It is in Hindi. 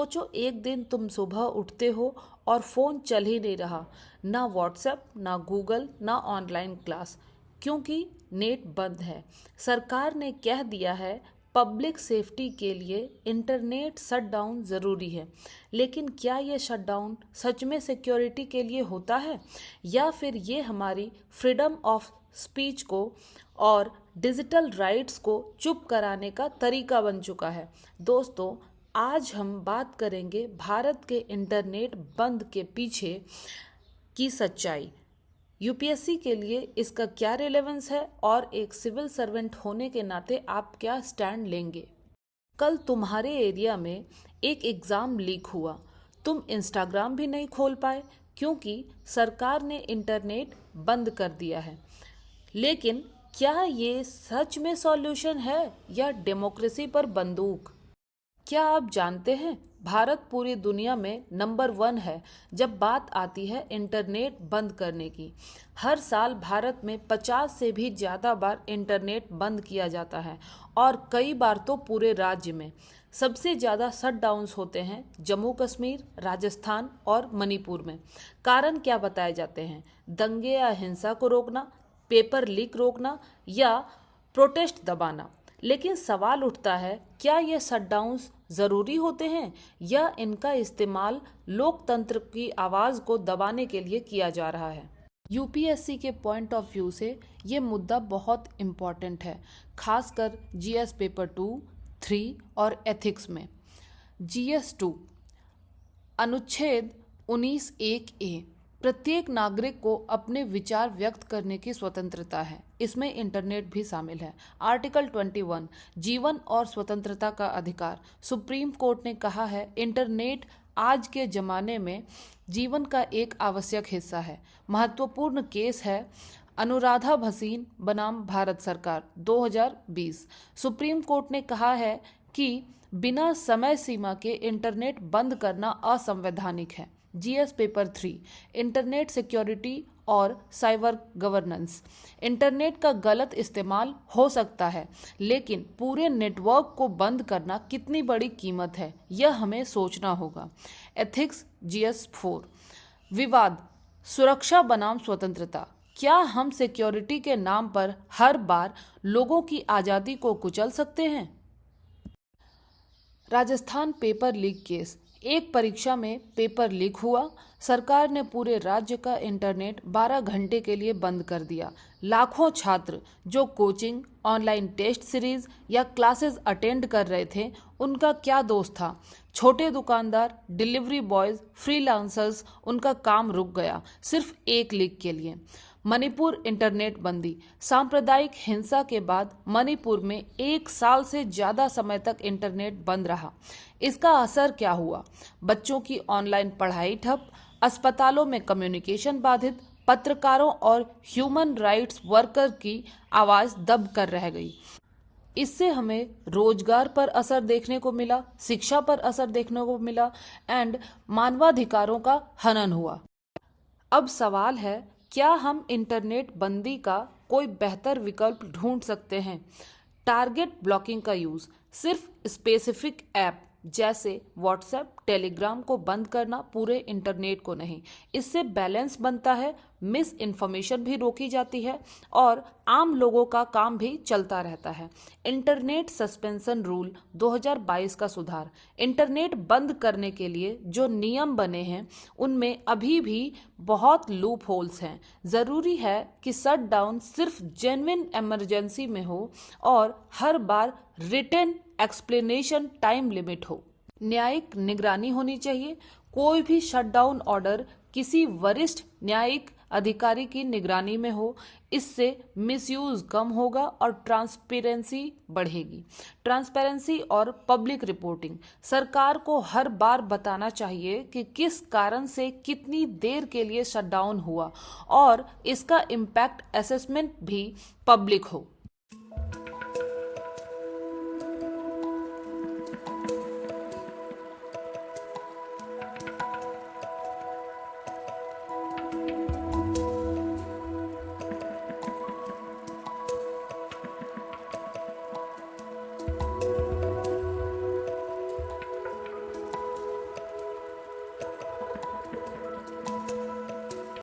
सोचो एक दिन तुम सुबह उठते हो और फ़ोन चल ही नहीं रहा, ना व्हाट्सएप, ना गूगल, ना ऑनलाइन क्लास, क्योंकि नेट बंद है। सरकार ने कह दिया है पब्लिक सेफ्टी के लिए इंटरनेट शटडाउन ज़रूरी है, लेकिन क्या ये शटडाउन सच में सिक्योरिटी के लिए होता है, या फिर ये हमारी फ्रीडम ऑफ स्पीच को और डिजिटल राइट्स को चुप कराने का तरीका बन चुका है? दोस्तों, आज हम बात करेंगे भारत के इंटरनेट बंद के पीछे की सच्चाई, यूपीएससी के लिए इसका क्या रिलेवेंस है और एक सिविल सर्वेंट होने के नाते आप क्या स्टैंड लेंगे। कल तुम्हारे एरिया में एक एग्ज़ाम लीक हुआ, तुम इंस्टाग्राम भी नहीं खोल पाए क्योंकि सरकार ने इंटरनेट बंद कर दिया है। लेकिन क्या ये सच में सॉल्यूशन है या डेमोक्रेसी पर बंदूक? क्या आप जानते हैं भारत पूरी दुनिया में नंबर 1 है जब बात आती है इंटरनेट बंद करने की। हर साल भारत में 50 से भी ज़्यादा बार इंटरनेट बंद किया जाता है और कई बार तो पूरे राज्य में। सबसे ज़्यादा शटडाउन्स होते हैं जम्मू कश्मीर, राजस्थान और मणिपुर में। कारण क्या बताए जाते हैं? दंगे या हिंसा को रोकना, पेपर लीक रोकना या प्रोटेस्ट दबाना। लेकिन सवाल उठता है, क्या ये शटडाउन्स ज़रूरी होते हैं या इनका इस्तेमाल लोकतंत्र की आवाज़ को दबाने के लिए किया जा रहा है? यूपीएससी के पॉइंट ऑफ व्यू से ये मुद्दा बहुत इम्पॉर्टेंट है, खासकर जीएस पेपर 2, 3 और एथिक्स में। जीएस 2 अनुच्छेद 19(1)(a) प्रत्येक नागरिक को अपने विचार व्यक्त करने की स्वतंत्रता है। इसमें इंटरनेट भी शामिल है। आर्टिकल 21 जीवन और स्वतंत्रता का अधिकार। सुप्रीम कोर्ट ने कहा है इंटरनेट आज के ज़माने में जीवन का एक आवश्यक हिस्सा है। महत्वपूर्ण केस है अनुराधा भसीन बनाम भारत सरकार 2020। सुप्रीम कोर्ट ने कहा है कि बिना समय सीमा के इंटरनेट बंद करना असंवैधानिक है। जीएस पेपर 3 इंटरनेट सिक्योरिटी और साइबर गवर्नेंस। इंटरनेट का गलत इस्तेमाल हो सकता है, लेकिन पूरे नेटवर्क को बंद करना कितनी बड़ी कीमत है, यह हमें सोचना होगा। एथिक्स जीएस 4 विवाद, सुरक्षा बनाम स्वतंत्रता। क्या हम सिक्योरिटी के नाम पर हर बार लोगों की आज़ादी को कुचल सकते हैं? Rajasthan paper leak case. एक परीक्षा में पेपर लीक हुआ, सरकार ने पूरे राज्य का इंटरनेट 12 घंटे के लिए बंद कर दिया। लाखों छात्र जो कोचिंग, ऑनलाइन टेस्ट सीरीज या क्लासेस अटेंड कर रहे थे, उनका क्या दोष था? छोटे दुकानदार, डिलीवरी बॉयज, फ्रीलांसर्स, उनका काम रुक गया सिर्फ एक लीक के लिए। मणिपुर इंटरनेट बंदी। सांप्रदायिक हिंसा के बाद मणिपुर में 1 साल से ज़्यादा समय तक इंटरनेट बंद रहा। इसका असर क्या हुआ? बच्चों की ऑनलाइन पढ़ाई ठप, अस्पतालों में कम्युनिकेशन बाधित, पत्रकारों और ह्यूमन राइट्स वर्कर की आवाज़ दब कर रह गई। इससे हमें रोजगार पर असर देखने को मिला, शिक्षा पर असर देखने को मिला एंड मानवाधिकारों का हनन हुआ। अब सवाल है, क्या हम इंटरनेट बंदी का कोई बेहतर विकल्प ढूंढ सकते हैं? टारगेट ब्लॉकिंग का यूज़। सिर्फ स्पेसिफिक ऐप जैसे व्हाट्सएप, टेलीग्राम को बंद करना, पूरे इंटरनेट को नहीं। इससे बैलेंस बनता है, मिस इन्फॉर्मेशन भी रोकी जाती है और आम लोगों का काम भी चलता रहता है। इंटरनेट सस्पेंशन रूल 2022 का सुधार। इंटरनेट बंद करने के लिए जो नियम बने हैं उनमें अभी भी बहुत लूप होल्स हैं। ज़रूरी है कि शट डाउन सिर्फ जेन्युइन इमरजेंसी में हो और हर बार रिटन एक्सप्लेनेशन टाइम लिमिट हो। न्यायिक निगरानी होनी चाहिए। कोई भी शटडाउन ऑर्डर किसी वरिष्ठ न्यायिक अधिकारी की निगरानी में हो। इससे मिसयूज कम होगा और ट्रांसपेरेंसी बढ़ेगी। ट्रांसपेरेंसी और पब्लिक रिपोर्टिंग। सरकार को हर बार बताना चाहिए कि किस कारण से कितनी देर के लिए शटडाउन हुआ और इसका इम्पैक्ट असेसमेंट भी पब्लिक हो।